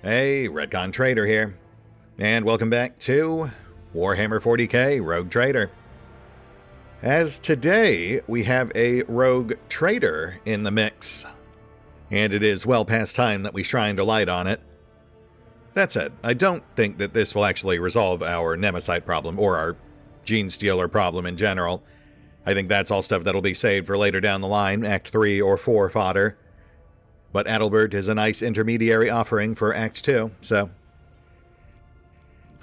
Hey, RetconRaider here, and welcome back to Warhammer 40k Rogue Trader. As today, we have a Rogue Trader in the mix, and it is well past time that we shine a light on it. That said, I don't think that this will actually resolve our Nemesite problem, or our Gene Stealer problem in general. I think that's all stuff that'll be saved for later down the line, Act 3 or 4 fodder. But Adalbert is a nice intermediary offering for Act 2, so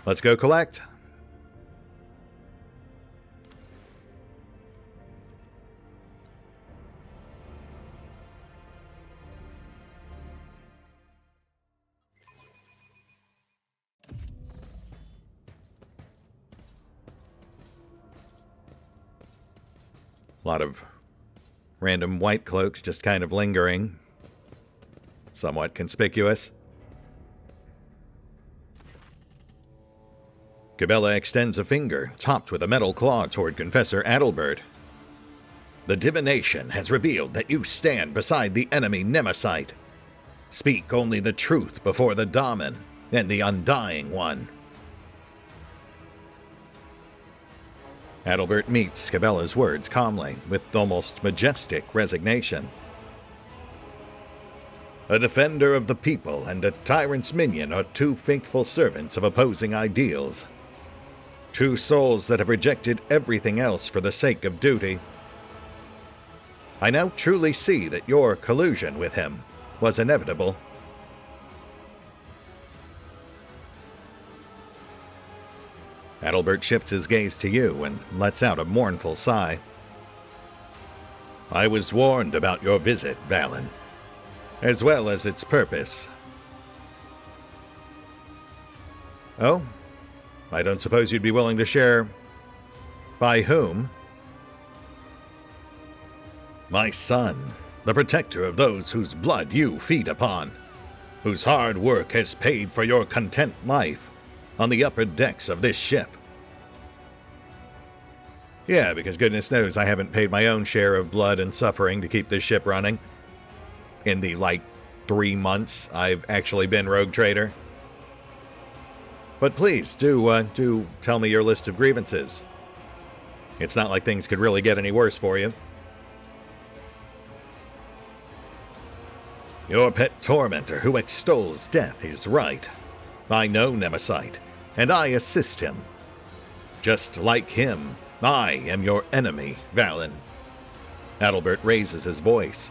let's go collect. A lot of random white cloaks just kind of lingering. Somewhat conspicuous. Cabela extends a finger, topped with a metal claw, toward Confessor Adalbert. The divination has revealed that you stand beside the enemy Nemesite. Speak only the truth before the Daemon and the Undying One. Adalbert meets Cabela's words calmly, with almost majestic resignation. A defender of the people and a tyrant's minion are two faithful servants of opposing ideals. Two souls that have rejected everything else for the sake of duty. I now truly see that your collusion with him was inevitable. Adalbert shifts his gaze to you and lets out a mournful sigh. I was warned about your visit, Valin, as well as its purpose. Oh? I don't suppose you'd be willing to share by whom? My son, the protector of those whose blood you feed upon, whose hard work has paid for your content life on the upper decks of this ship. Yeah, because goodness knows I haven't paid my own share of blood and suffering to keep this ship running. In the, 3 months I've actually been Rogue Trader. But please, do tell me your list of grievances. It's not like things could really get any worse for you. Your pet tormentor who extols death is right. I know Nemesite, and I assist him. Just like him, I am your enemy, Valin. Adalbert raises his voice,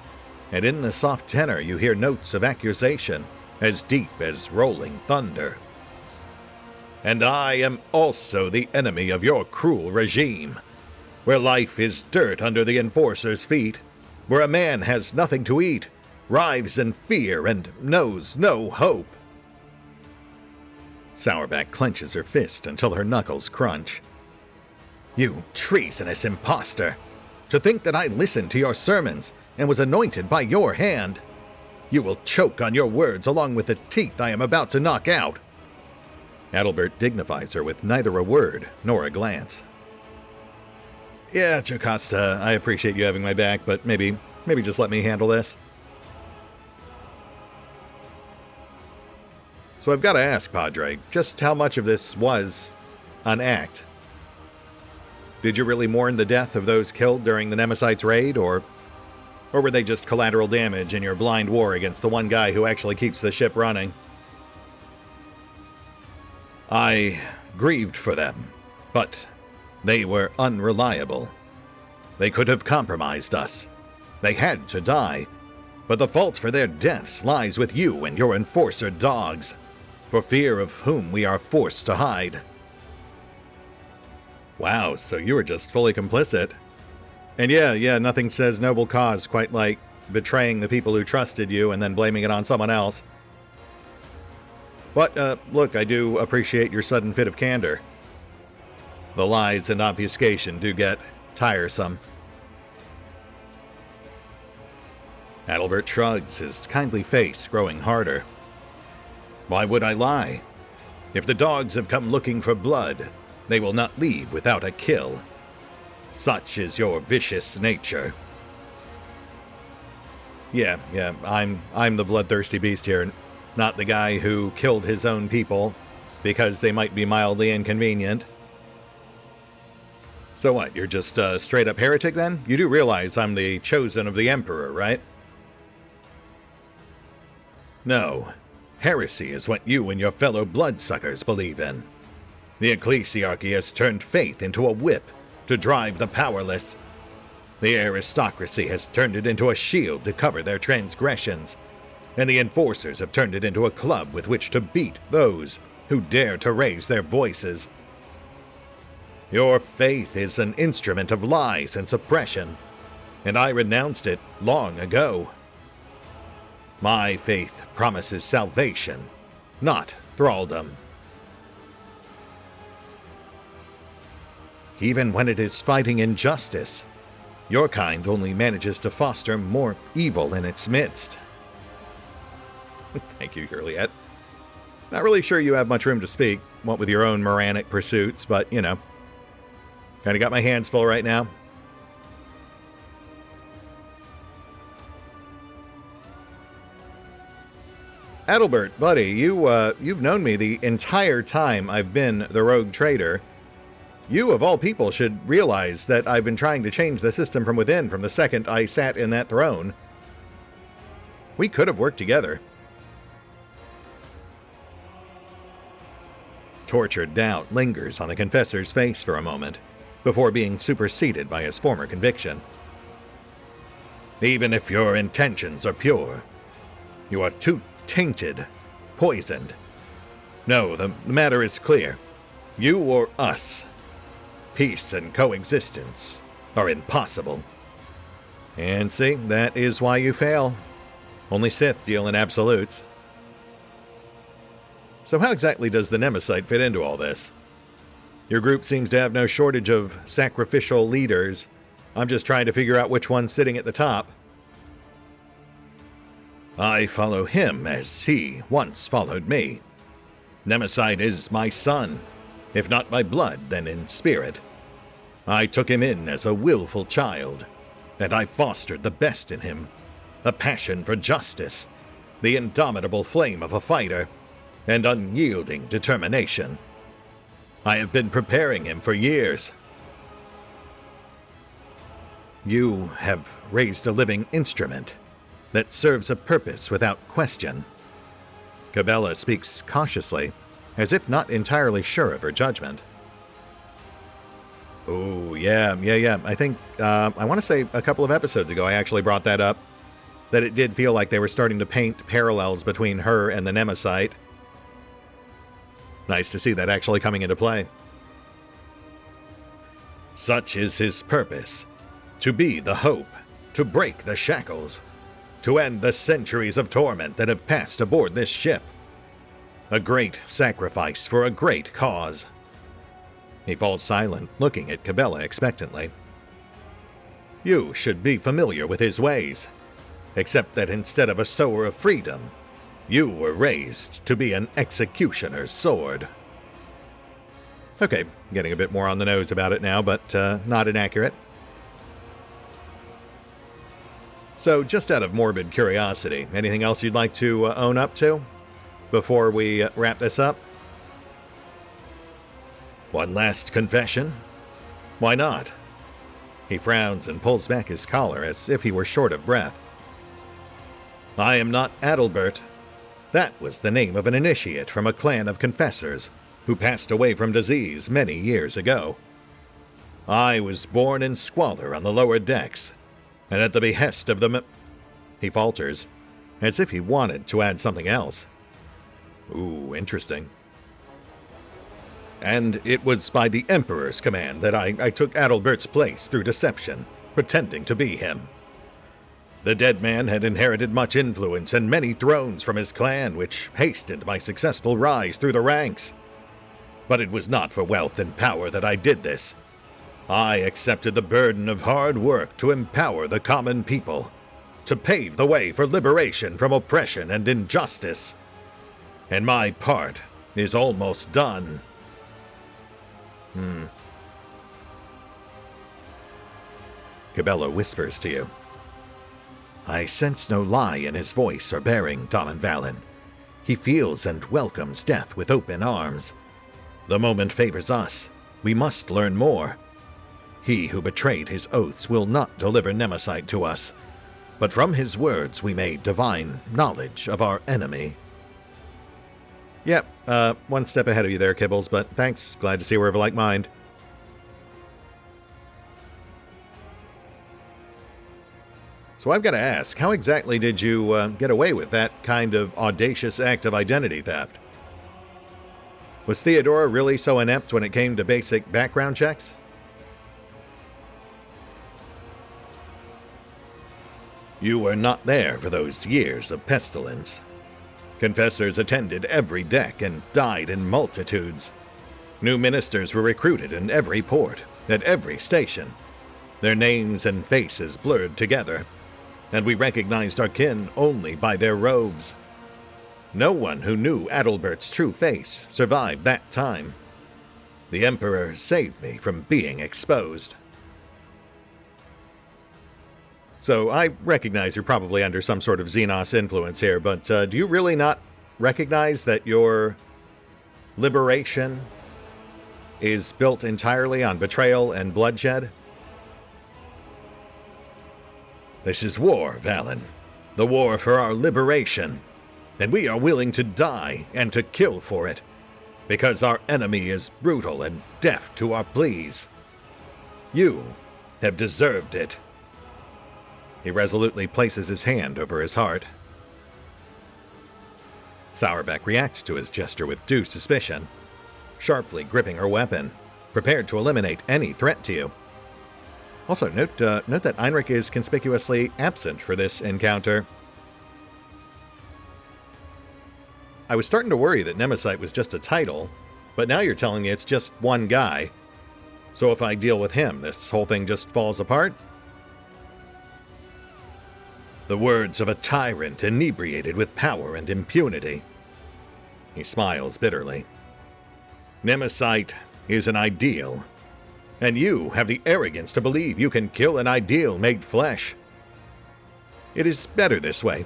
and in the soft tenor you hear notes of accusation as deep as rolling thunder. And I am also the enemy of your cruel regime, where life is dirt under the enforcer's feet, where a man has nothing to eat, writhes in fear, and knows no hope. Sourback clenches her fist until her knuckles crunch. You treasonous impostor! To think that I listened to your sermons and was anointed by your hand! You will choke on your words along with the teeth I am about to knock out! Adalbert dignifies her with neither a word nor a glance. Yeah, Jocasta, I appreciate you having my back, but maybe just let me handle this. So I've got to ask, Padre, just how much of this was an act? Did you really mourn the death of those killed during the Nemesite's raid, or were they just collateral damage in your blind war against the one guy who actually keeps the ship running? I grieved for them, but they were unreliable. They could have compromised us. They had to die, but the fault for their deaths lies with you and your enforcer dogs, for fear of whom we are forced to hide. Wow, so you were just fully complicit. And yeah, nothing says noble cause quite like betraying the people who trusted you and then blaming it on someone else. But, look, I do appreciate your sudden fit of candor. The lies and obfuscation do get tiresome. Adalbert shrugs, his kindly face growing harder. Why would I lie? If the dogs have come looking for blood, they will not leave without a kill. Such is your vicious nature. Yeah, I'm the bloodthirsty beast here. not the guy who killed his own people because they might be mildly inconvenient. So what, you're just a straight-up heretic then? You do realize I'm the chosen of the Emperor, right? No. Heresy is what you and your fellow bloodsuckers believe in. The Ecclesiarchy has turned faith into a whip to drive the powerless. The aristocracy has turned it into a shield to cover their transgressions, and the enforcers have turned it into a club with which to beat those who dare to raise their voices. Your faith is an instrument of lies and suppression, and I renounced it long ago. My faith promises salvation, not thraldom. Even when it is fighting injustice, your kind only manages to foster more evil in its midst. Thank you, Hurliet. Not really sure you have much room to speak, what with your own moranic pursuits, but, you know. Kinda got my hands full right now. Adalbert, buddy, you've known me the entire time I've been the rogue trader. You, of all people, should realize that I've been trying to change the system from within from the second I sat in that throne. We could have worked together. Tortured doubt lingers on the confessor's face for a moment, before being superseded by his former conviction. Even if your intentions are pure, you are too tainted, poisoned. No, the matter is clear. You or us. Peace and coexistence are impossible. And see, that is why you fail. Only Sith deal in absolutes. So how exactly does the Nemesite fit into all this? Your group seems to have no shortage of sacrificial leaders. I'm just trying to figure out which one's sitting at the top. I follow him as he once followed me. Nemesite is my son, if not by blood, then in spirit. I took him in as a willful child, and I fostered the best in him, a passion for justice, the indomitable flame of a fighter, and unyielding determination. I have been preparing him for years. You have raised a living instrument that serves a purpose without question. Cabela speaks cautiously, as if not entirely sure of her judgment. Oh, yeah. I think, I want to say a couple of episodes ago I actually brought that up, that it did feel like they were starting to paint parallels between her and the Nemesite. Nice to see that actually coming into play. Such is his purpose, to be the hope, to break the shackles, to end the centuries of torment that have passed aboard this ship. A great sacrifice for a great cause. He falls silent, looking at Cabela expectantly. You should be familiar with his ways, except that instead of a sower of freedom, you were raised to be an executioner's sword. Okay, getting a bit more on the nose about it now, but not inaccurate. So, just out of morbid curiosity, anything else you'd like to own up to before we wrap this up? One last confession? Why not? He frowns and pulls back his collar as if he were short of breath. I am not Adalbert. That was the name of an initiate from a clan of confessors who passed away from disease many years ago. I was born in squalor on the lower decks, and at the behest of the He falters, as if he wanted to add something else. Ooh, interesting. And it was by the Emperor's command that I took Adalbert's place through deception, pretending to be him. The dead man had inherited much influence and many thrones from his clan, which hastened my successful rise through the ranks. But it was not for wealth and power that I did this. I accepted the burden of hard work to empower the common people, to pave the way for liberation from oppression and injustice. And my part is almost done. Cabela whispers to you. I sense no lie in his voice or bearing, Tom and Valen. He feels and welcomes death with open arms. The moment favors us. We must learn more. He who betrayed his oaths will not deliver Nemesis to us, but from his words we may divine knowledge of our enemy. Yep, one step ahead of you there, Kibbles, but thanks. Glad to see we're of a like mind. So I've got to ask, how exactly did you get away with that kind of audacious act of identity theft? Was Theodora really so inept when it came to basic background checks? You were not there for those years of pestilence. Confessors attended every deck and died in multitudes. New ministers were recruited in every port, at every station. Their names and faces blurred together, and we recognized our kin only by their robes. No one who knew Adalbert's true face survived that time. The Emperor saved me from being exposed. So I recognize you're probably under some sort of Xenos influence here, but do you really not recognize that your liberation is built entirely on betrayal and bloodshed? This is war, Valen. The war for our liberation. And we are willing to die and to kill for it, because our enemy is brutal and deaf to our pleas. You have deserved it. He resolutely places his hand over his heart. Sourbeck reacts to his gesture with due suspicion, sharply gripping her weapon, prepared to eliminate any threat to you. Also, note that Einrich is conspicuously absent for this encounter. I was starting to worry that Nemesis was just a title, but now you're telling me it's just one guy. So if I deal with him, this whole thing just falls apart? The words of a tyrant inebriated with power and impunity. He smiles bitterly. Nemesis is an ideal, and you have the arrogance to believe you can kill an ideal made flesh. It is better this way,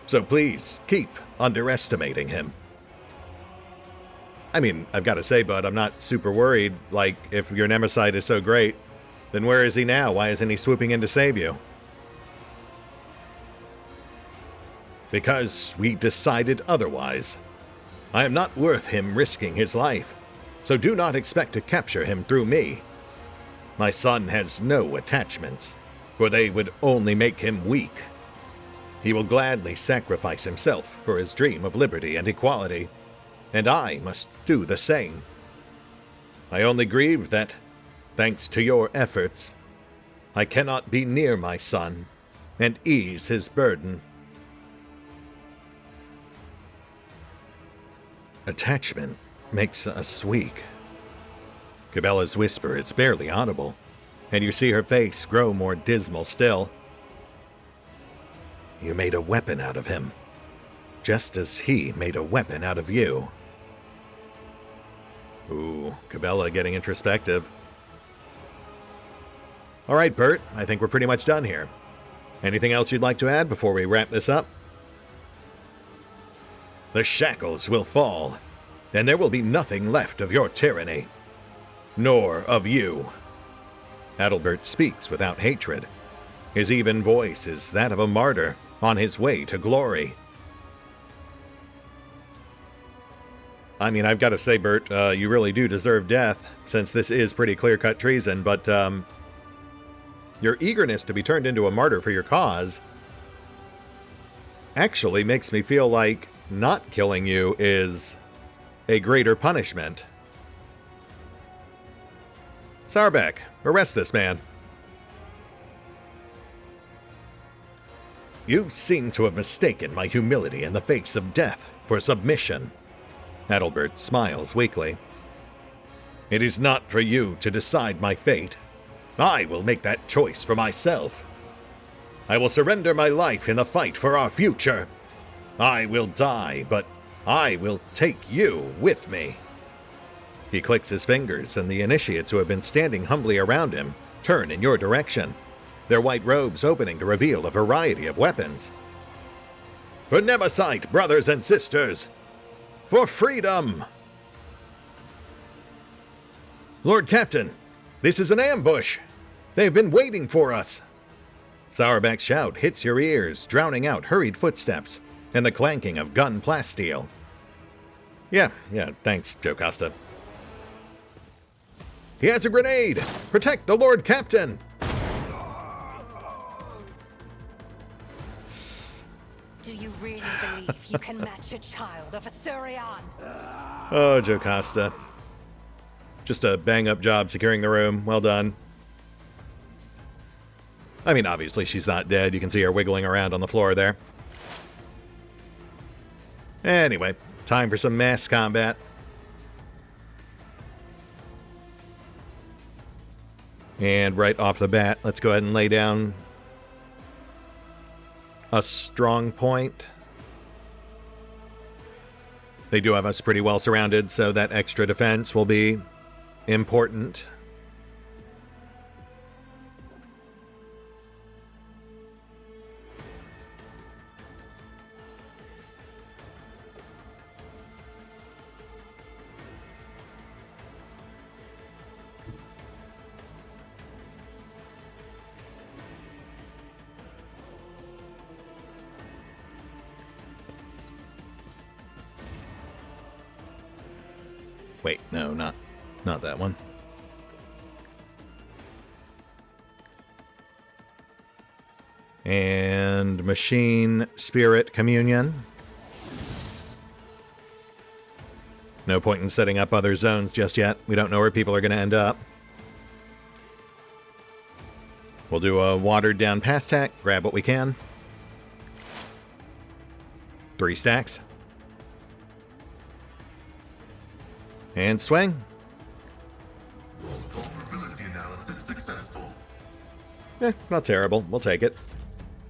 so please keep underestimating him. I mean, I've got to say, bud, I'm not super worried. Like, if your Nemesis is so great, then where is he now? Why isn't he swooping in to save you? Because we decided otherwise. I am not worth him risking his life, so do not expect to capture him through me. My son has no attachments, for they would only make him weak. He will gladly sacrifice himself for his dream of liberty and equality, and I must do the same. I only grieve that, thanks to your efforts, I cannot be near my son and ease his burden. Attachment makes us weak. Cabella's whisper is barely audible, and you see her face grow more dismal still. You made a weapon out of him, just as he made a weapon out of you. Ooh, Cabela getting introspective. All right, Bert, I think we're pretty much done here. Anything else you'd like to add before we wrap this up? The shackles will fall, and there will be nothing left of your tyranny, nor of you. Adalbert speaks without hatred. His even voice is that of a martyr on his way to glory. I mean, I've got to say, Bert, you really do deserve death, since this is pretty clear-cut treason, but your eagerness to be turned into a martyr for your cause actually makes me feel like not killing you is a greater punishment. Sourbeck, arrest this man. You seem to have mistaken my humility in the face of death for submission. Adalbert smiles weakly. It is not for you to decide my fate. I will make that choice for myself. I will surrender my life in the fight for our future. I will die, but I will take you with me. He clicks his fingers, and the initiates who have been standing humbly around him turn in your direction, their white robes opening to reveal a variety of weapons. For Nemesis, brothers and sisters! For freedom! Lord Captain, this is an ambush! They've been waiting for us! Sourback's shout hits your ears, drowning out hurried footsteps and the clanking of gun plasteel. Yeah, thanks, Jocasta. He has a grenade! Protect the Lord Captain! Do you really believe you can match a child of a Surian? Oh, Jocasta. Just a bang-up job securing the room. Well done. I mean, obviously she's not dead. You can see her wiggling around on the floor there. Anyway, time for some mass combat. And right off the bat, let's go ahead and lay down a strong point. They do have us pretty well surrounded, so that extra defense will be important. Wait, no, not that one. And Machine Spirit Communion. No point in setting up other zones just yet. We don't know where people are going to end up. We'll do a watered down pass tack, grab what we can. 3 stacks. And swing. Vulnerability analysis successful. Not terrible. We'll take it.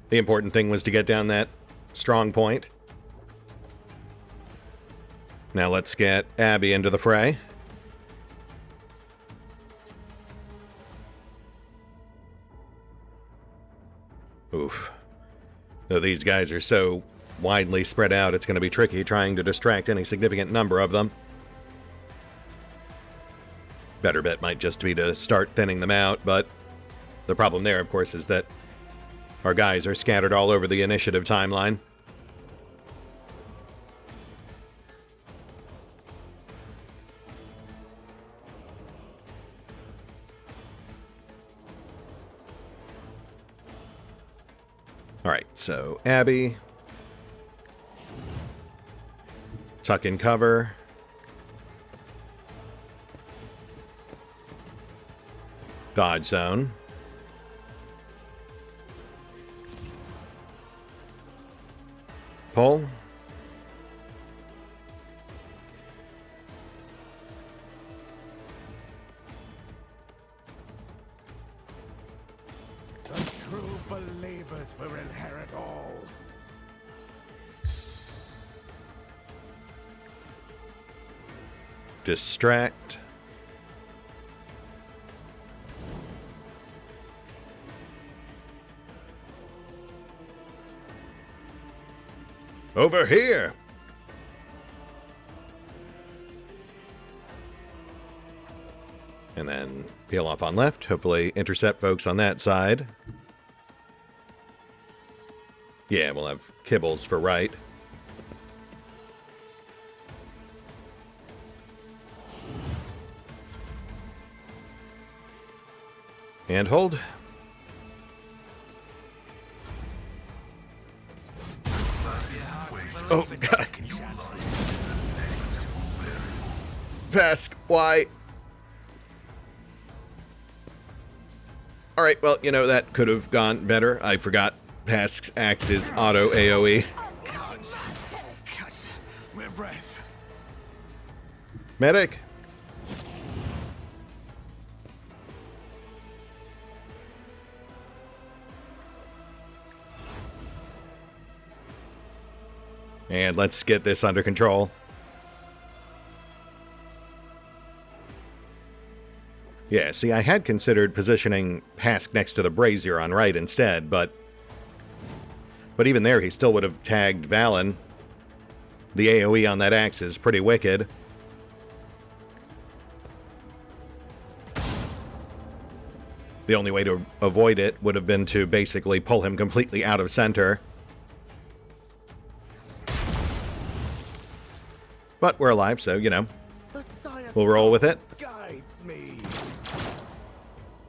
The important thing was to get down that strong point. Now let's get Abby into the fray. Oof. Though these guys are so widely spread out, it's going to be tricky trying to distract any significant number of them. Better bet might just be to start thinning them out, but the problem there, of course, is that our guys are scattered all over the initiative timeline. Alright, so Abby. Tuck in cover. Dodge zone. Pull. The true believers will inherit all. Distract. Over here! And then peel off on left. Hopefully intercept folks on that side. Yeah, we'll have kibbles for right. And hold. Oh, God. Pask, why? Alright, well, you know, that could have gone better. I forgot Pask's axe is auto AoE. Catch my breath. Medic! And let's get this under control. Yeah, see, I had considered positioning Pask next to the Brazier on right instead, but But even there, he still would have tagged Valen. The AoE on that axe is pretty wicked. The only way to avoid it would have been to basically pull him completely out of center. But we're alive, so, you know, we'll roll with it. Guides me.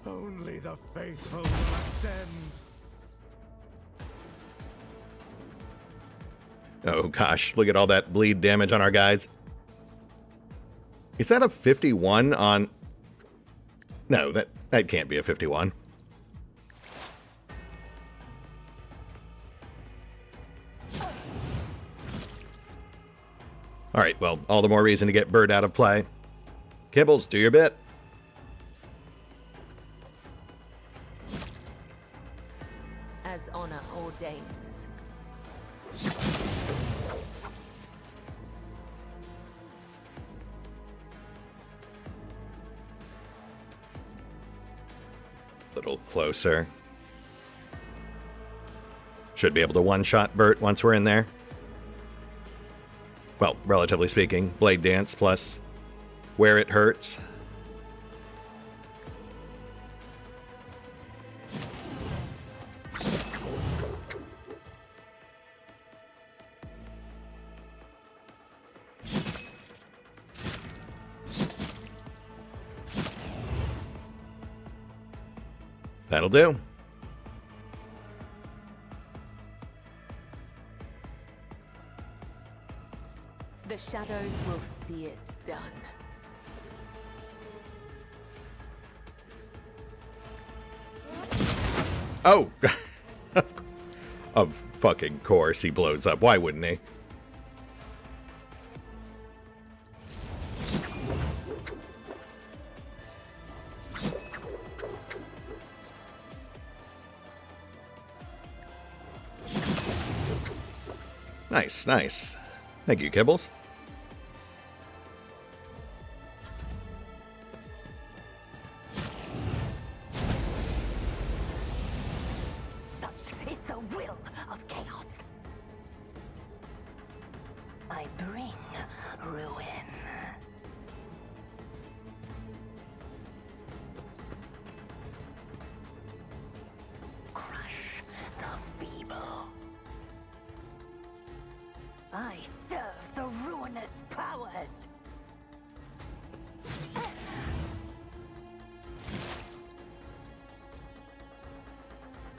Only the faithful will ascend. Oh gosh, look at all that bleed damage on our guys. Is that a 51 on... No, that can't be a 51. Alright, well, all the more reason to get Bird out of play. Kibbles, do your bit. As honor ordains. Little closer. Should be able to one-shot Bert once we're in there. Well, relatively speaking, Blade Dance plus where it hurts. That'll do. The shadows will see it done. Oh! Of fucking course he blows up. Why wouldn't he? Nice, nice. Thank you, Kibbles. Such is the will of chaos. I bring ruin. Crush the feeble. I serve the ruinous powers.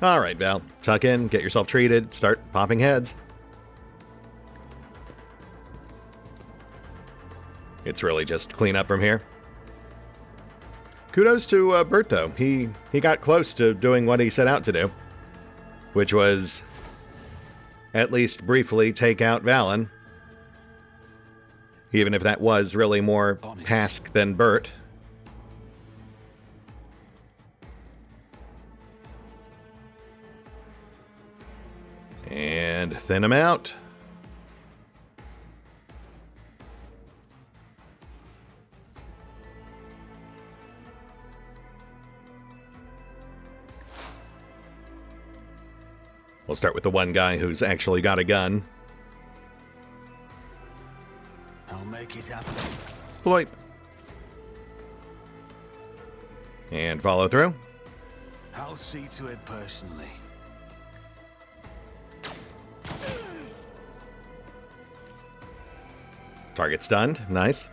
All right, Val. Tuck in, get yourself treated, start popping heads. It's really just clean up from here. Kudos to Bert, though. He got close to doing what he set out to do, which was at least briefly take out Valen. Even if that was really more Pask than Bert. And thin him out. We'll start with the one guy who's actually got a gun. I'll make it happen. Bloip. And follow through. I'll see to it personally. Target stunned. Nice.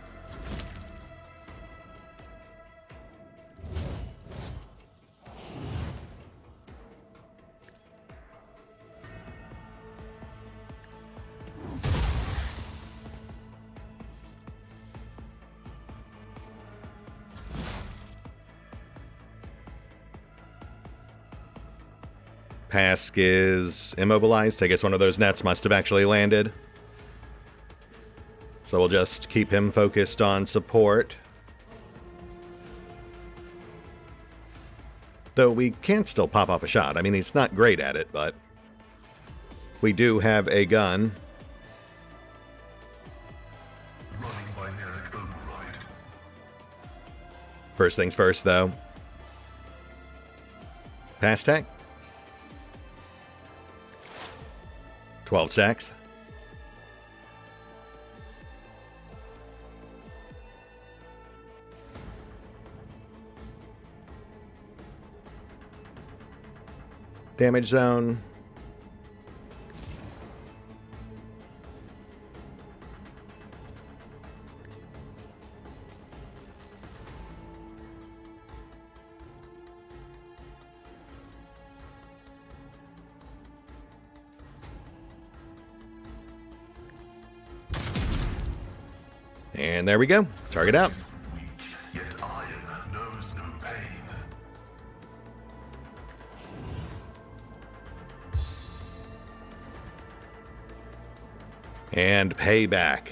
Pask is immobilized. I guess one of those nets must have actually landed. So we'll just keep him focused on support. Though we can still pop off a shot. I mean, he's not great at it, but we do have a gun. Running binaric override. First things first, though. Pass tag. 12 sacks. Damage zone. And there we go. Target out. Yet iron knows no pain. And payback.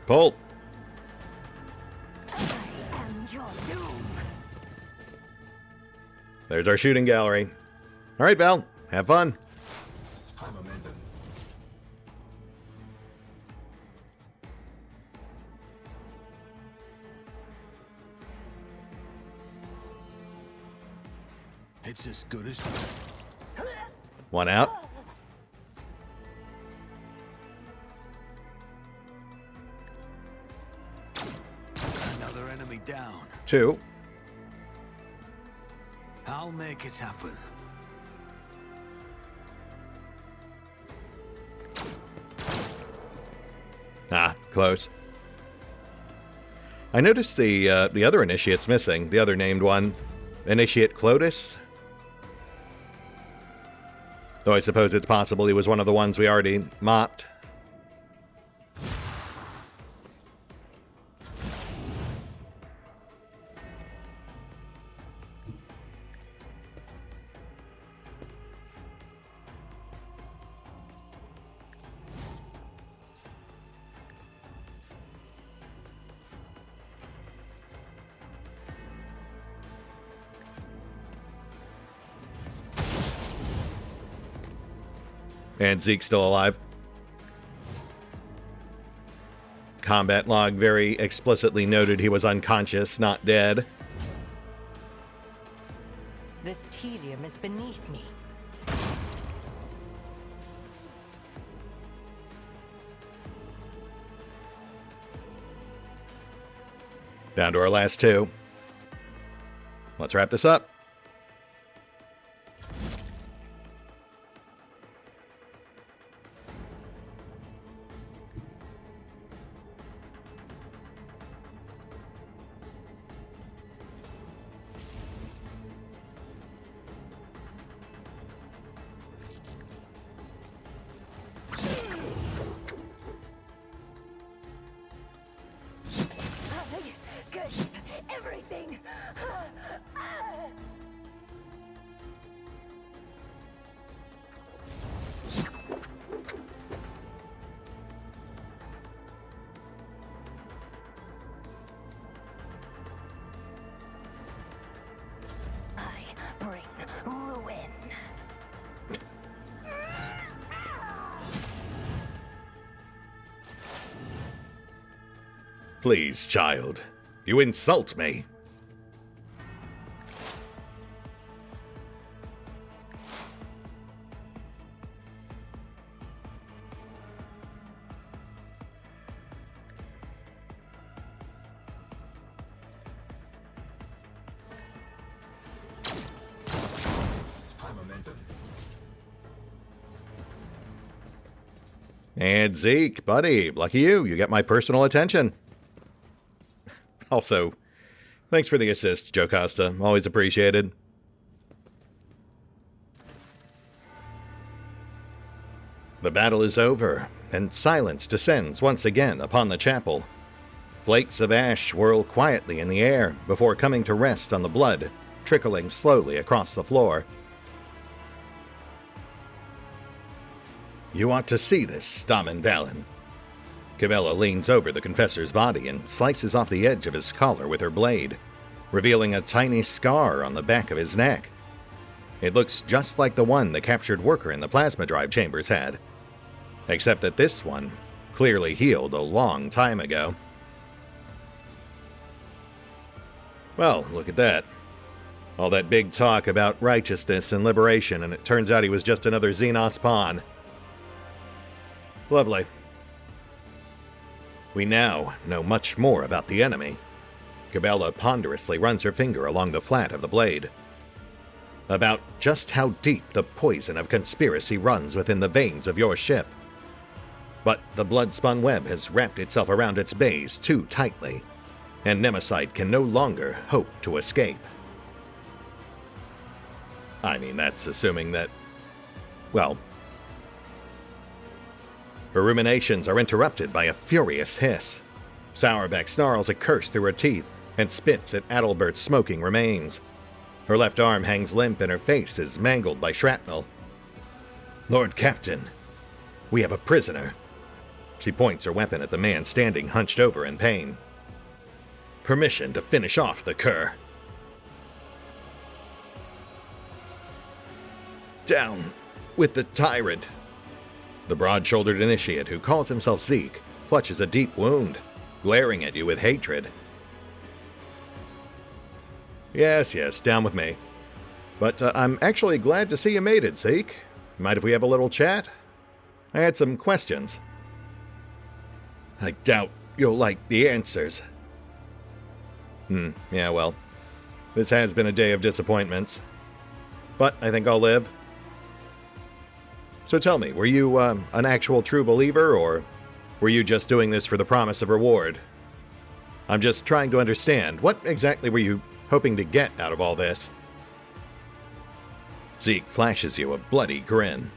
Pull. I am your doom. There's our shooting gallery. All right, Val. Have fun. I'm a mendon. It's as good as... One out. Another enemy down. 2. I'll make it happen. Ah, close. I noticed the other initiate's missing. The other named one. Initiate Clotis. Though I suppose it's possible he was one of the ones we already mopped. And Zeke's still alive. Combat log very explicitly noted he was unconscious, not dead. This tedium is beneath me. Down to our last 2. Let's wrap this up. Everything. I bring ruin. Please, child. You insult me. And Zeke, buddy, lucky you. You get my personal attention. Also, thanks for the assist, Joe Costa. Always appreciated. The battle is over, and silence descends once again upon the chapel. Flakes of ash whirl quietly in the air before coming to rest on the blood, trickling slowly across the floor. You ought to see this, Damen Valen. Cabela leans over the confessor's body and slices off the edge of his collar with her blade, revealing a tiny scar on the back of his neck. It looks just like the one the captured worker in the plasma drive chambers had, except that this one clearly healed a long time ago. Well, look at that. All that big talk about righteousness and liberation, and it turns out he was just another Xenos pawn. Lovely. We now know much more about the enemy. Cabela ponderously runs her finger along the flat of the blade. About just how deep the poison of conspiracy runs within the veins of your ship. But the blood-spun web has wrapped itself around its base too tightly, and Nemesis can no longer hope to escape. I mean, that's assuming that, well... Her ruminations are interrupted by a furious hiss. Sourbeck snarls a curse through her teeth and spits at Adalbert's smoking remains. Her left arm hangs limp and her face is mangled by shrapnel. Lord Captain, we have a prisoner. She points her weapon at the man standing hunched over in pain. Permission to finish off the cur. Down with the tyrant. The broad-shouldered initiate who calls himself Zeke clutches a deep wound, glaring at you with hatred. Yes, down with me. But I'm actually glad to see you made it, Zeke. Mind if we have a little chat? I had some questions. I doubt you'll like the answers. Yeah, well, this has been a day of disappointments. But I think I'll live. So tell me, were you an actual true believer, or were you just doing this for the promise of reward? I'm just trying to understand, what exactly were you hoping to get out of all this? Zeke flashes you a bloody grin.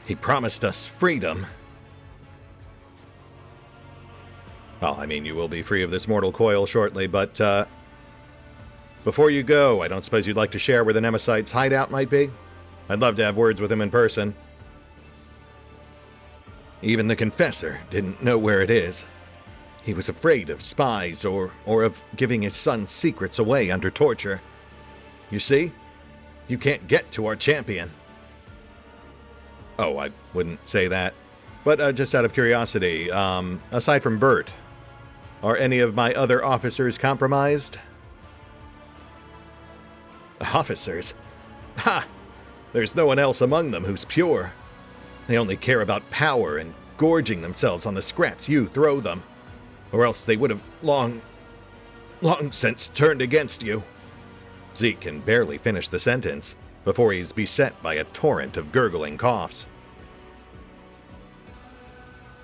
He promised us freedom. Well, I mean, you will be free of this mortal coil shortly, but before you go, I don't suppose you'd like to share where the Nemesite's hideout might be? I'd love to have words with him in person. Even the Confessor didn't know where it is. He was afraid of spies or of giving his son's secrets away under torture. You see? You can't get to our champion. Oh, I wouldn't say that. But just out of curiosity, aside from Bert, are any of my other officers compromised? Officers? Ha! There's no one else among them who's pure. They only care about power and gorging themselves on the scraps you throw them. Or else they would have long since turned against you. Zeke can barely finish the sentence before he's beset by a torrent of gurgling coughs.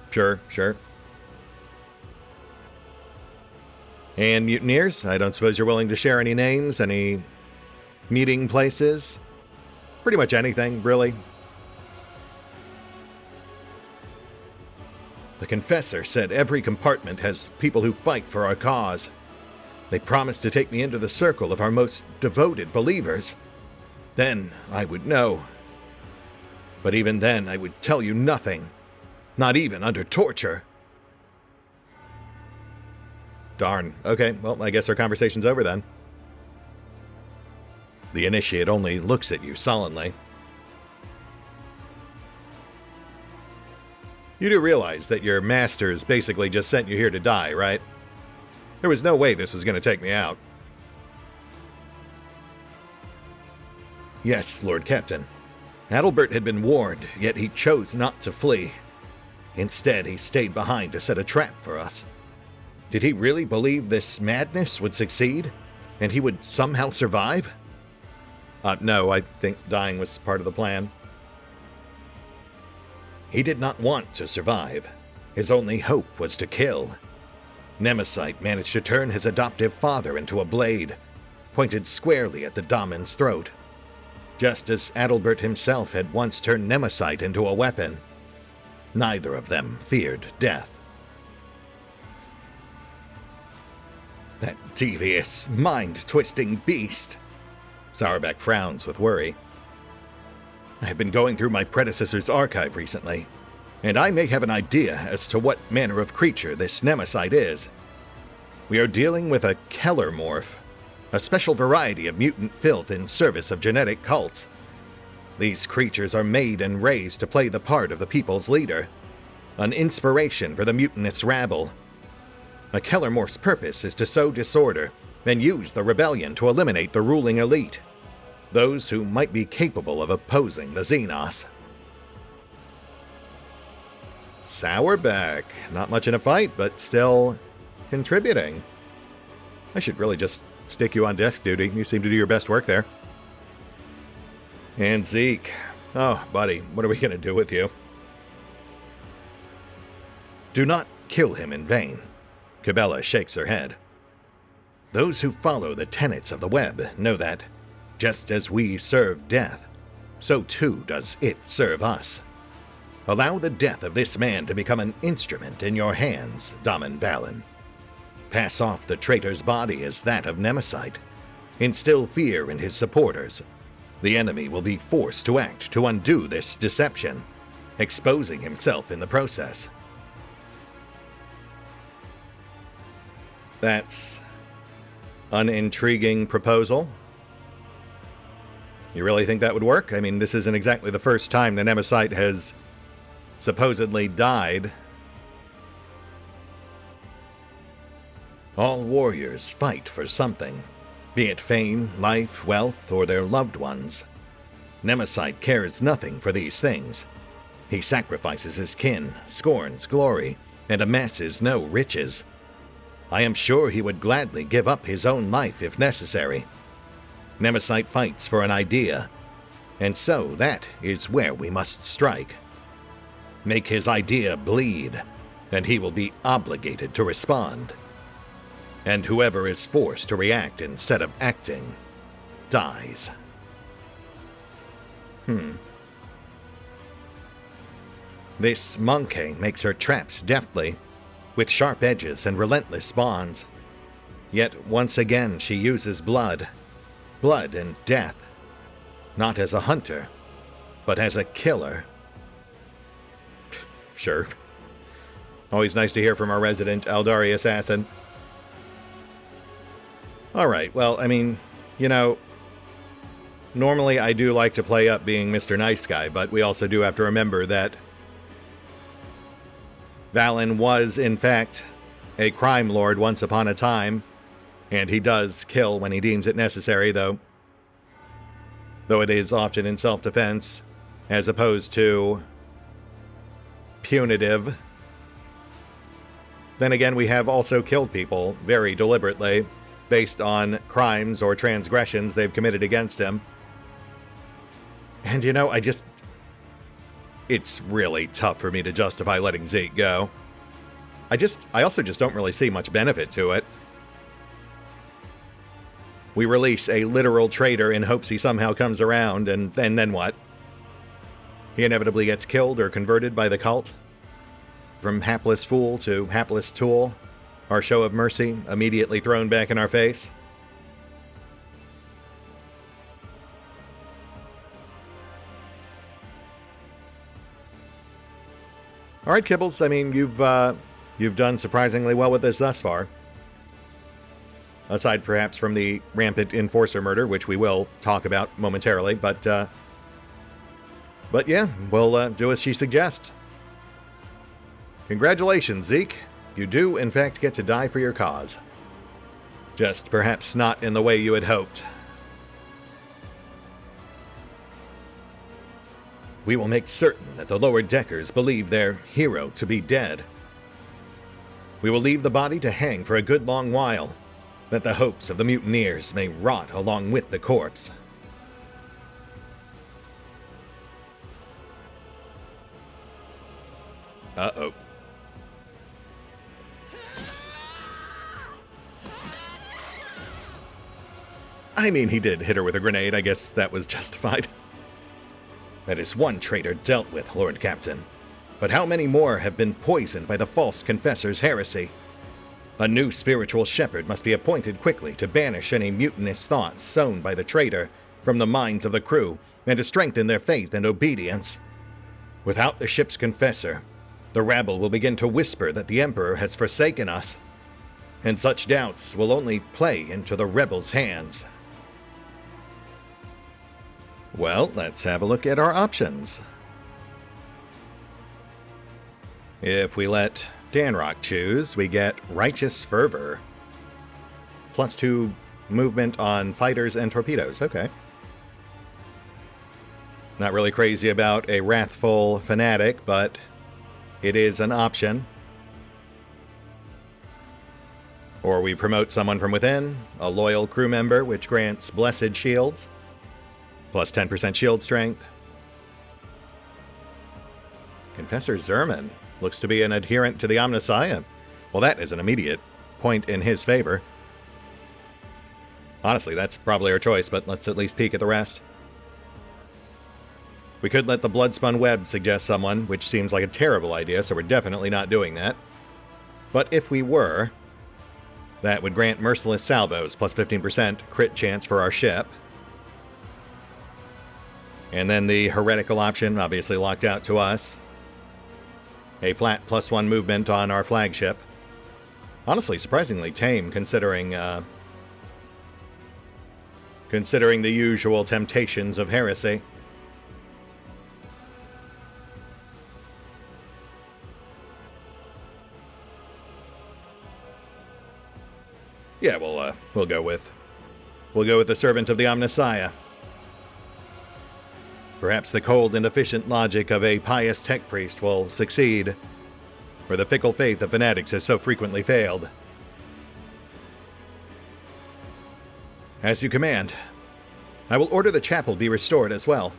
Sure. And mutineers, I don't suppose you're willing to share any names, any meeting places? Pretty much anything, really. The Confessor said every compartment has people who fight for our cause. They promised to take me into the circle of our most devoted believers. Then I would know. But even then, I would tell you nothing. Not even under torture. Darn. Okay, well, I guess our conversation's over then. The initiate only looks at you sullenly. You do realize that your masters basically just sent you here to die, right? There was no way this was going to take me out. Yes, Lord Captain. Adalbert had been warned, yet he chose not to flee. Instead, he stayed behind to set a trap for us. Did he really believe this madness would succeed? And he would somehow survive? No, I think dying was part of the plan. He did not want to survive. His only hope was to kill. Nemesite managed to turn his adoptive father into a blade, pointed squarely at the Damon's throat. Just as Adalbert himself had once turned Nemesite into a weapon. Neither of them feared death. That devious, mind-twisting beast. Sourbeck frowns with worry. I have been going through my predecessor's archive recently, and I may have an idea as to what manner of creature this Nemesite is. We are dealing with a killermorph, a special variety of mutant filth in service of genetic cults. These creatures are made and raised to play the part of the people's leader, an inspiration for the mutinous rabble. A killermorph's purpose is to sow disorder and use the rebellion to eliminate the ruling elite, those who might be capable of opposing the Xenos. Sourback. Not much in a fight, but still contributing. I should really just stick you on desk duty. You seem to do your best work there. And Zeke. Oh, buddy, what are we going to do with you? Do not kill him in vain. Cabela shakes her head. Those who follow the tenets of the web know that, just as we serve death, so too does it serve us. Allow the death of this man to become an instrument in your hands, Daman Valen. Pass off the traitor's body as that of Nemesite. Instill fear in his supporters. The enemy will be forced to act to undo this deception, exposing himself in the process. That's an intriguing proposal. You really think that would work? I mean, this isn't exactly the first time the Nemesite has supposedly died. All warriors fight for something, be it fame, life, wealth, or their loved ones. Nemesite cares nothing for these things. He sacrifices his kin, scorns glory, and amasses no riches. I am sure he would gladly give up his own life if necessary. Nemesite fights for an idea, and so that is where we must strike. Make his idea bleed, and he will be obligated to respond. And whoever is forced to react instead of acting dies. This monkey makes her traps deftly, with sharp edges and relentless bonds. Yet once again she uses blood and death, not as a hunter, but as a killer. Sure. Always nice to hear from our resident Eldari assassin. Alright, well, I mean, you know, normally I do like to play up being Mr. Nice Guy, but we also do have to remember that Valen was, in fact, a crime lord once upon a time, and he does kill when he deems it necessary, though it is often in self-defense, as opposed to punitive. Then again, we have also killed people very deliberately, based on crimes or transgressions they've committed against him. And you know, it's really tough for me to justify letting Zeke go. I also just don't really see much benefit to it. We release a literal traitor in hopes he somehow comes around, and then what? He inevitably gets killed or converted by the cult? From hapless fool to hapless tool, our show of mercy immediately thrown back in our face? All right, Kibbles. I mean, you've done surprisingly well with this thus far. Aside, perhaps, from the rampant enforcer murder, which we will talk about momentarily. But yeah, we'll do as she suggests. Congratulations, Zeke. You do, in fact, get to die for your cause. Just perhaps not in the way you had hoped. We will make certain that the lower deckers believe their hero to be dead. We will leave the body to hang for a good long while, that the hopes of the mutineers may rot along with the corpse. Uh-oh. I mean, he did hit her with a grenade. I guess that was justified. That is one traitor dealt with, Lord Captain. But how many more have been poisoned by the false confessor's heresy? A new spiritual shepherd must be appointed quickly to banish any mutinous thoughts sown by the traitor from the minds of the crew and to strengthen their faith and obedience. Without the ship's confessor, the rabble will begin to whisper that the Emperor has forsaken us, and such doubts will only play into the rebels' hands. Well, let's have a look at our options. If we let Danrock choose, we get Righteous Fervor. +2 movement on fighters and torpedoes. Okay. Not really crazy about a Wrathful Fanatic, but it is an option. Or we promote someone from within, a loyal crew member, which grants blessed shields, plus 10% shield strength. Confessor Zerman looks to be an adherent to the Omnissiah. Well, that is an immediate point in his favor. Honestly, that's probably our choice, but let's at least peek at the rest. We could let the Bloodspun Web suggest someone, which seems like a terrible idea, so we're definitely not doing that. But if we were, that would grant Merciless Salvos, plus 15% crit chance for our ship. And then the Heretical option, obviously locked out to us. A flat +1 movement on our flagship. Honestly, surprisingly tame, considering the usual temptations of heresy. Yeah, we'll go with the Servant of the Omnissiah. Perhaps the cold and efficient logic of a pious tech priest will succeed, where the fickle faith of fanatics has so frequently failed. As you command. I will order the chapel be restored as well.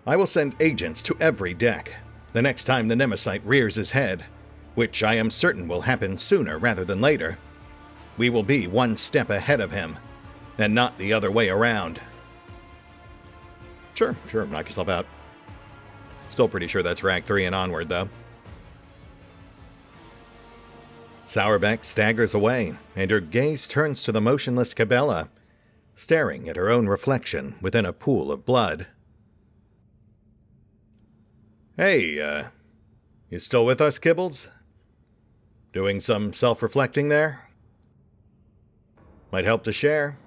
I will send agents to every deck the next time the Nemesite rears his head, which I am certain will happen sooner rather than later. We will be one step ahead of him, and not the other way around. Sure, knock yourself out. Still pretty sure that's rank 3 and onward, though. Sourbeck staggers away, and her gaze turns to the motionless Cabela, staring at her own reflection within a pool of blood. Hey, you still with us, Kibbles? Doing some self-reflecting there? Might help to share.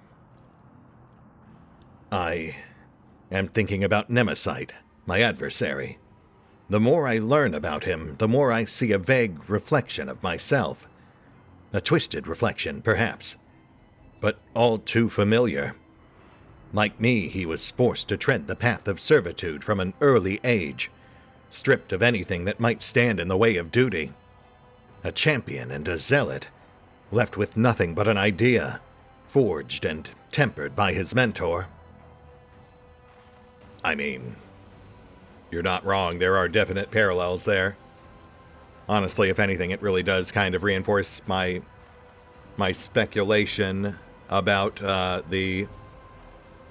I am thinking about Nemesite, my adversary. The more I learn about him, the more I see a vague reflection of myself. A twisted reflection, perhaps, but all too familiar. Like me, he was forced to tread the path of servitude from an early age, stripped of anything that might stand in the way of duty. A champion and a zealot, left with nothing but an idea, forged and tempered by his mentor. I mean, you're not wrong, there are definite parallels there. Honestly, if anything, it really does kind of reinforce my speculation about the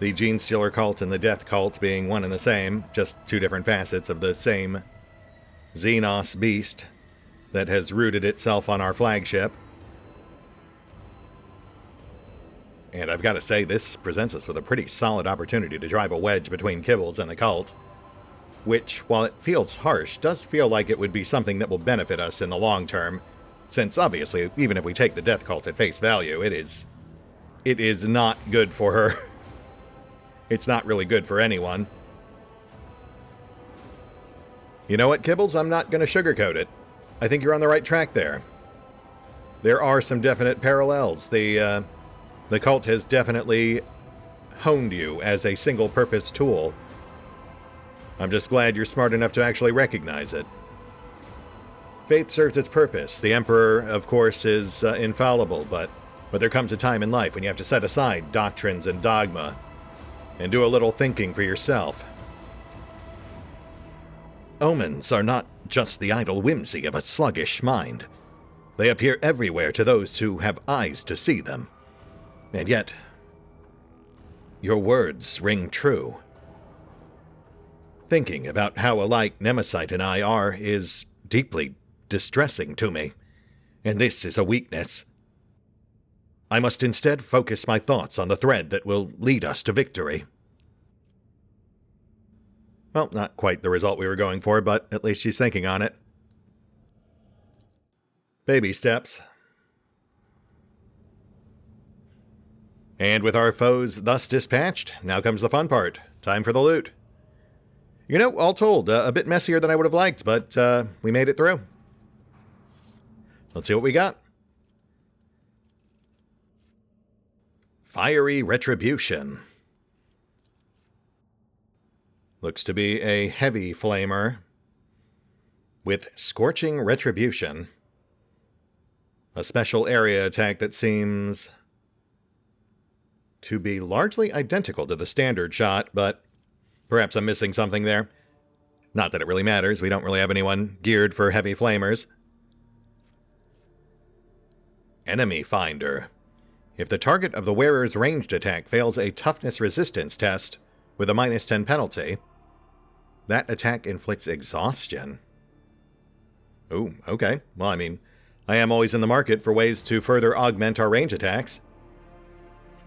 Gene Stealer cult and the Death cult being one and the same, just two different facets of the same Xenos beast that has rooted itself on our flagship. And I've got to say, this presents us with a pretty solid opportunity to drive a wedge between Kibbles and the cult, which, while it feels harsh, does feel like it would be something that will benefit us in the long term, since obviously, even if we take the Death cult at face value, it is not good for her. It's not really good for anyone. You know what, Kibbles? I'm not going to sugarcoat it. I think you're on the right track there. There are some definite parallels. The cult has definitely honed you as a single-purpose tool. I'm just glad you're smart enough to actually recognize it. Faith serves its purpose. The Emperor, of course, is infallible, but there comes a time in life when you have to set aside doctrines and dogma and do a little thinking for yourself. Omens are not just the idle whimsy of a sluggish mind. They appear everywhere to those who have eyes to see them. And yet, your words ring true. Thinking about how alike Nemesite and I are is deeply distressing to me, and this is a weakness. I must instead focus my thoughts on the thread that will lead us to victory. Well, not quite the result we were going for, but at least she's thinking on it. Baby steps. And with our foes thus dispatched, now comes the fun part. Time for the loot. You know, all told, a bit messier than I would have liked, but we made it through. Let's see what we got. Fiery Retribution. Looks to be a heavy flamer with Scorching Retribution. A special area attack that seems to be largely identical to the standard shot, but perhaps I'm missing something there. Not that it really matters, we don't really have anyone geared for heavy flamers. Enemy Finder. If the target of the wearer's ranged attack fails a toughness resistance test with a -10 penalty, that attack inflicts exhaustion. Ooh, okay. Well, I mean, I am always in the market for ways to further augment our range attacks.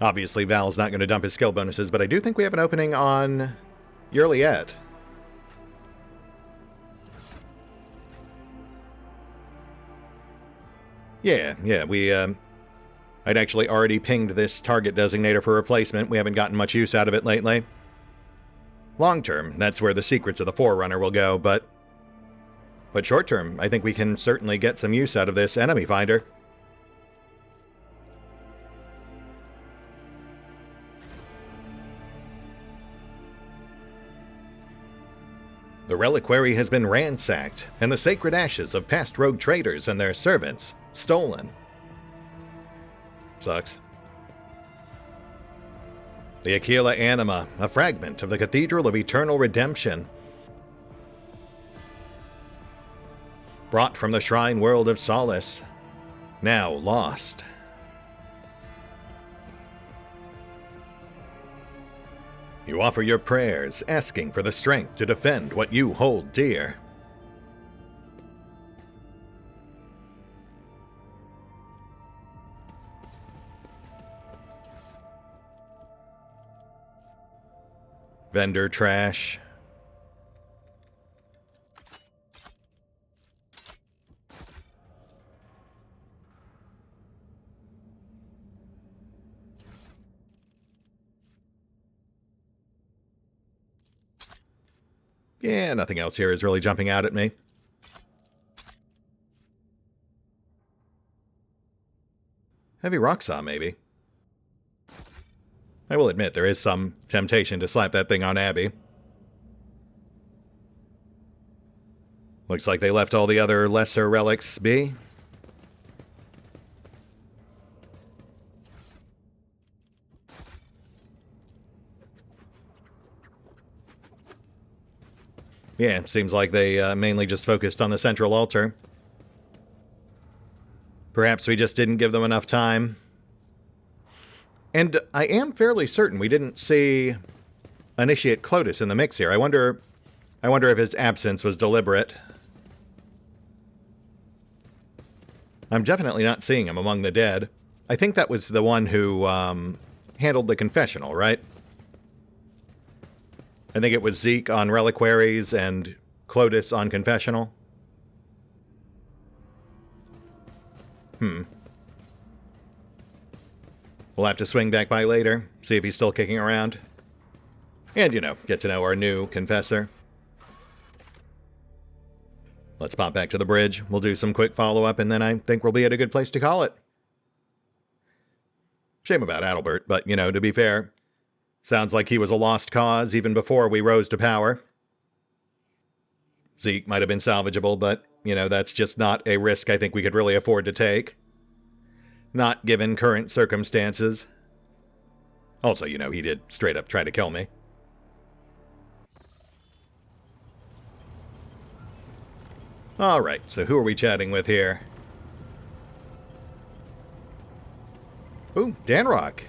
Obviously, Val's not going to dump his skill bonuses, but I do think we have an opening on Yurliet. Yeah, I'd actually already pinged this target designator for replacement. We haven't gotten much use out of it lately. Long term, that's where the secrets of the Forerunner will go, but short term, I think we can certainly get some use out of this enemy finder. The reliquary has been ransacked, and the sacred ashes of past rogue traders and their servants stolen. Sucks. The Aquila Anima, a fragment of the Cathedral of Eternal Redemption. Brought from the Shrine World of Solace. Now lost. You offer your prayers, asking for the strength to defend what you hold dear. Vendor trash. Yeah, nothing else here is really jumping out at me. Heavy rock saw, maybe. I will admit, there is some temptation to slap that thing on Abby. Looks like they left all the other lesser relics be. Yeah, seems like they mainly just focused on the central altar. Perhaps we just didn't give them enough time. And I am fairly certain we didn't see Initiate Clotus in the mix here. I wonder if his absence was deliberate. I'm definitely not seeing him among the dead. I think that was the one who handled the confessional, right? I think it was Zeke on Reliquaries and Clotus on Confessional. We'll have to swing back by later, see if he's still kicking around. And, you know, get to know our new confessor. Let's pop back to the bridge. We'll do some quick follow-up, and then I think we'll be at a good place to call it. Shame about Adalbert, but, you know, to be fair, sounds like he was a lost cause even before we rose to power. Zeke might have been salvageable, but, you know, that's just not a risk I think we could really afford to take. Not given current circumstances. Also, you know, he did straight up try to kill me. Alright, so who are we chatting with here? Ooh, Danrock.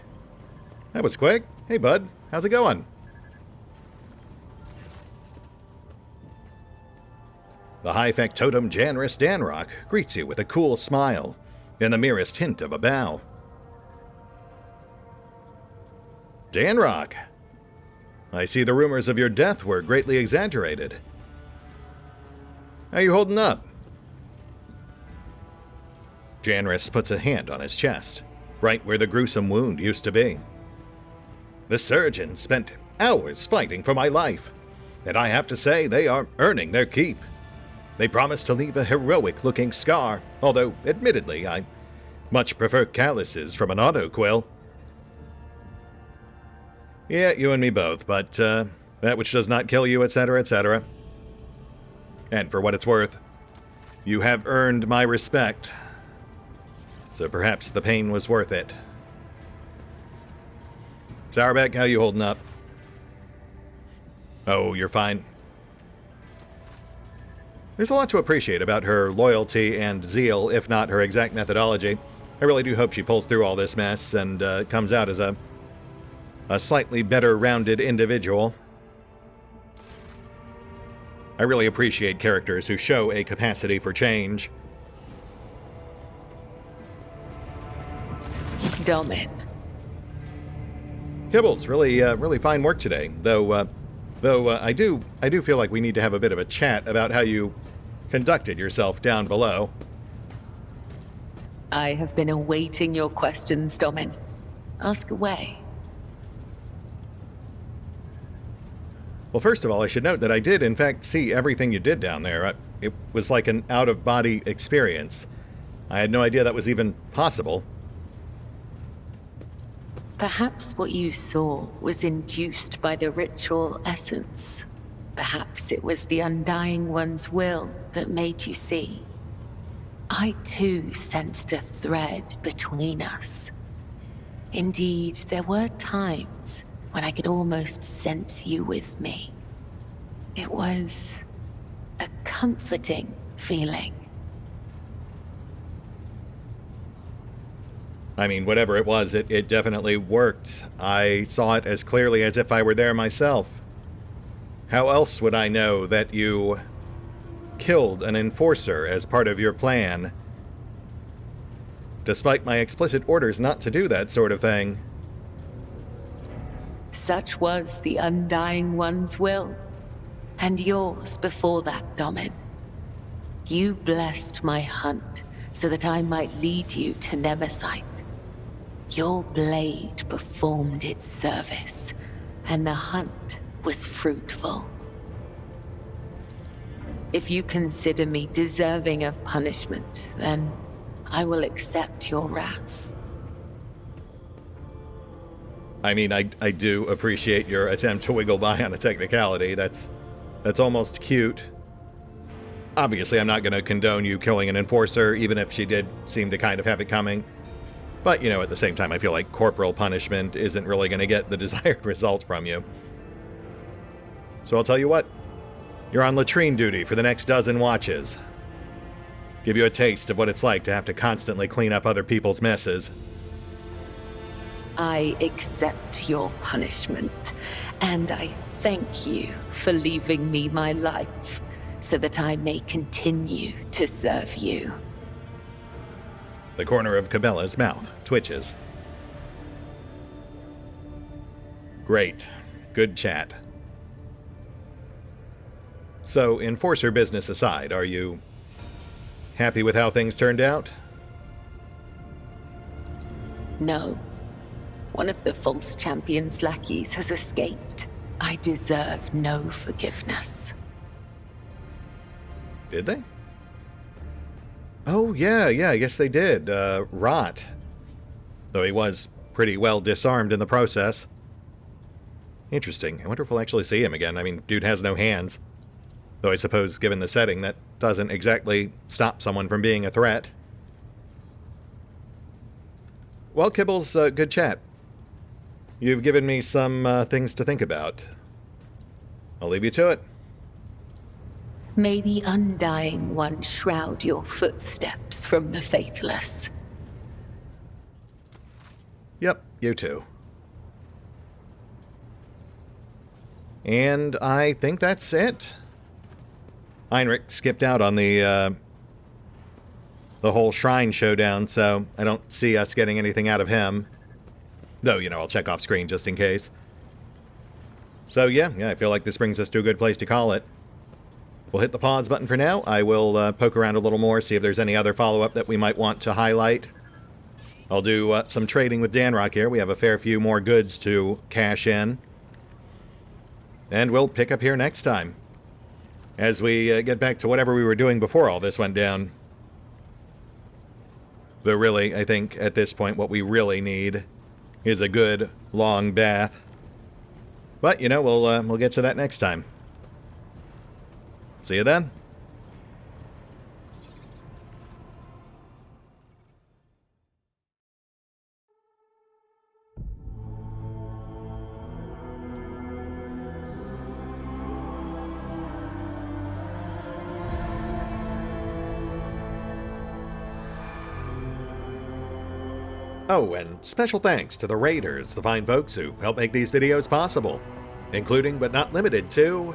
That was quick. Hey, bud. How's it going? The high factotum Janris Danrock greets you with a cool smile and the merest hint of a bow. Danrock, I see the rumors of your death were greatly exaggerated. How you holding up? Janris puts a hand on his chest, right where the gruesome wound used to be. The surgeons spent hours fighting for my life, and I have to say they are earning their keep. They promised to leave a heroic-looking scar, although, admittedly, I much prefer calluses from an autoquill. Yeah, you and me both, but that which does not kill you, etc., etc. And for what it's worth, you have earned my respect. So perhaps the pain was worth it. Sourbeck, how you holding up? Oh, you're fine. There's a lot to appreciate about her loyalty and zeal, if not her exact methodology. I really do hope she pulls through all this mess and comes out as a slightly better rounded individual. I really appreciate characters who show a capacity for change. Domin. Kibbles, really fine work today. Though I do feel like we need to have a bit of a chat about how you conducted yourself down below. I have been awaiting your questions, Domin. Ask away. Well, first of all, I should note that I did, in fact, see everything you did down there. It was like an out-of-body experience. I had no idea that was even possible. Perhaps what you saw was induced by the ritual essence. Perhaps it was the Undying One's will that made you see. I too sensed a thread between us. Indeed, there were times when I could almost sense you with me. It was a comforting feeling. I mean, whatever it was, it definitely worked. I saw it as clearly as if I were there myself. How else would I know that you killed an enforcer as part of your plan, despite my explicit orders not to do that sort of thing? Such was the Undying One's will, and yours before that, Domin. You blessed my hunt so that I might lead you to Nemersite. Your blade performed its service, and the hunt was fruitful. If you consider me deserving of punishment, then I will accept your wrath. I mean, I do appreciate your attempt to wiggle by on a technicality. That's almost cute. Obviously, I'm not going to condone you killing an enforcer, even if she did seem to kind of have it coming. But, you know, at the same time, I feel like corporal punishment isn't really going to get the desired result from you. So I'll tell you what. You're on latrine duty for the next dozen watches. Give you a taste of what it's like to have to constantly clean up other people's messes. I accept your punishment, and I thank you for leaving me my life so that I may continue to serve you. The corner of Cabela's mouth twitches. Great. Good chat. So, enforcer business aside, are you happy with how things turned out? No. One of the false champion's lackeys has escaped. I deserve no forgiveness. Did they? Oh, yeah, I guess they did. Rot. Though he was pretty well disarmed in the process. Interesting. I wonder if we'll actually see him again. I mean, dude has no hands. Though I suppose, given the setting, that doesn't exactly stop someone from being a threat. Well, Kibbles, good chat. You've given me some things to think about. I'll leave you to it. May the Undying One shroud your footsteps from the faithless. Yep, you too. And I think that's it. Heinrich skipped out on the whole shrine showdown, so I don't see us getting anything out of him. Though, you know, I'll check off screen just in case. So yeah, I feel like this brings us to a good place to call it. We'll hit the pause button for now. I will poke around a little more, see if there's any other follow-up that we might want to highlight. I'll do some trading with Danrock here. We have a fair few more goods to cash in. And we'll pick up here next time, as we get back to whatever we were doing before all this went down. But really, I think at this point what we really need is a good long bath. But, you know, we'll get to that next time. See you then. Oh, and special thanks to the Raiders, the fine folks who help make these videos possible, including but not limited to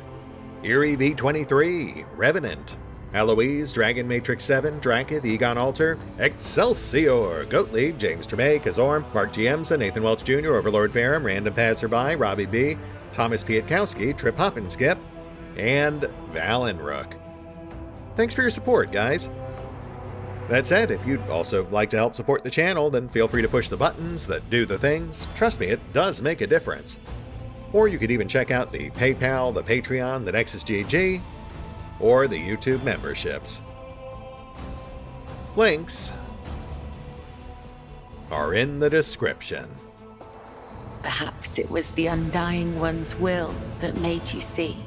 Eerie V23, Revenant, Alois, Dragon Matrix 7, Drakiith, EgonAlter, Exsellsior, Gottlieb, James Trimmier, Kazorm, Mark Giemza, Nathan Welch Jr., OverlordPherom, RandomPassrby, RobbyB, Tomasz Piątkowski, Triphoppenskip, and Valinrook. Thanks for your support, guys. That said, if you'd also like to help support the channel, then feel free to push the buttons that do the things. Trust me, it does make a difference. Or you could even check out the PayPal, the Patreon, the Nexus GG, or the YouTube memberships. Links are in the description. Perhaps it was the Undying One's will that made you see.